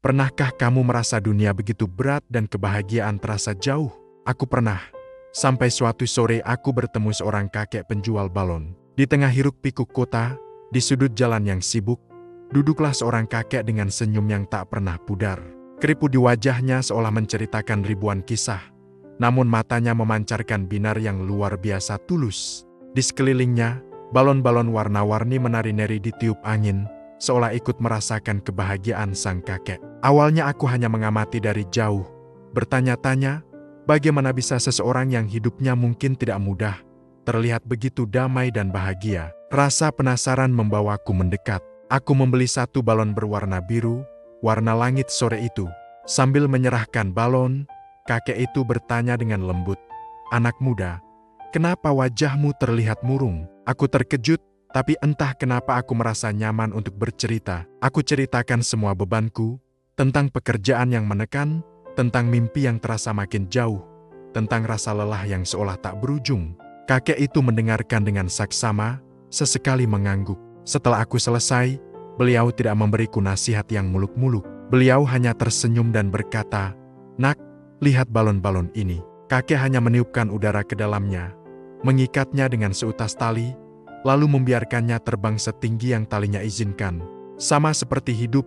Pernahkah kamu merasa dunia begitu berat dan kebahagiaan terasa jauh? Aku pernah. Sampai suatu sore aku bertemu seorang kakek penjual balon. Di tengah hiruk-pikuk kota, di sudut jalan yang sibuk, duduklah seorang kakek dengan senyum yang tak pernah pudar. Keriput di wajahnya seolah menceritakan ribuan kisah, namun matanya memancarkan binar yang luar biasa tulus. Di sekelilingnya, balon-balon warna-warni menari-nari ditiup angin, seolah ikut merasakan kebahagiaan sang kakek. Awalnya aku hanya mengamati dari jauh, bertanya-tanya, bagaimana bisa seseorang yang hidupnya mungkin tidak mudah, terlihat begitu damai dan bahagia. Rasa penasaran membawaku mendekat. Aku membeli satu balon berwarna biru, warna langit sore itu. Sambil menyerahkan balon, kakek itu bertanya dengan lembut, "Anak muda, kenapa wajahmu terlihat murung?" Aku terkejut, tapi entah kenapa aku merasa nyaman untuk bercerita. Aku ceritakan semua bebanku, tentang pekerjaan yang menekan, tentang mimpi yang terasa makin jauh, tentang rasa lelah yang seolah tak berujung. Kakek itu mendengarkan dengan saksama, sesekali mengangguk. Setelah aku selesai, beliau tidak memberiku nasihat yang muluk-muluk. Beliau hanya tersenyum dan berkata, "Nak, lihat balon-balon ini." Kakek hanya meniupkan udara ke dalamnya, mengikatnya dengan seutas tali, lalu membiarkannya terbang setinggi yang talinya izinkan. Sama seperti hidup,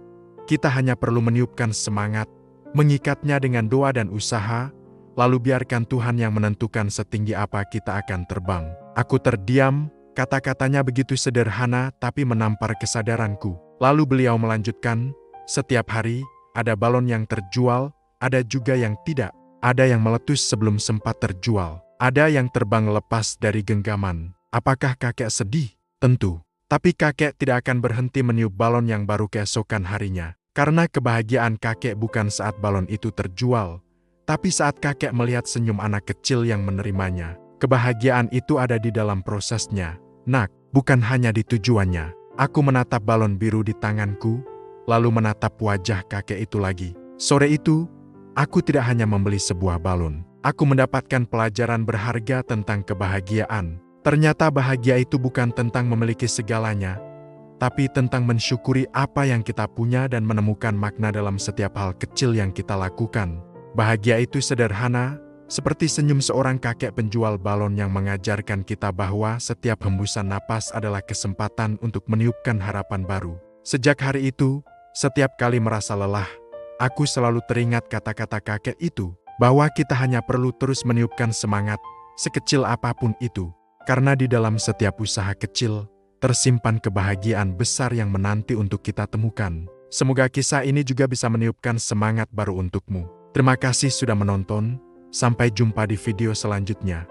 kita hanya perlu meniupkan semangat, mengikatnya dengan doa dan usaha, lalu biarkan Tuhan yang menentukan setinggi apa kita akan terbang. Aku terdiam, kata-katanya begitu sederhana tapi menampar kesadaranku. Lalu beliau melanjutkan, "Setiap hari, ada balon yang terjual, ada juga yang tidak. Ada yang meletus sebelum sempat terjual. Ada yang terbang lepas dari genggaman." Apakah kakek sedih? Tentu. Tapi kakek tidak akan berhenti meniup balon yang baru keesokan harinya. Karena kebahagiaan kakek bukan saat balon itu terjual, tapi saat kakek melihat senyum anak kecil yang menerimanya. Kebahagiaan itu ada di dalam prosesnya, nak, bukan hanya di tujuannya. Aku menatap balon biru di tanganku, lalu menatap wajah kakek itu lagi. Sore itu, aku tidak hanya membeli sebuah balon. Aku mendapatkan pelajaran berharga tentang kebahagiaan. Ternyata bahagia itu bukan tentang memiliki segalanya, tapi tentang mensyukuri apa yang kita punya dan menemukan makna dalam setiap hal kecil yang kita lakukan. Bahagia itu sederhana, seperti senyum seorang kakek penjual balon yang mengajarkan kita bahwa setiap hembusan napas adalah kesempatan untuk meniupkan harapan baru. Sejak hari itu, setiap kali merasa lelah, aku selalu teringat kata-kata kakek itu, bahwa kita hanya perlu terus meniupkan semangat, sekecil apapun itu. Karena di dalam setiap usaha kecil, tersimpan kebahagiaan besar yang menanti untuk kita temukan. Semoga kisah ini juga bisa meniupkan semangat baru untukmu. Terima kasih sudah menonton, sampai jumpa di video selanjutnya.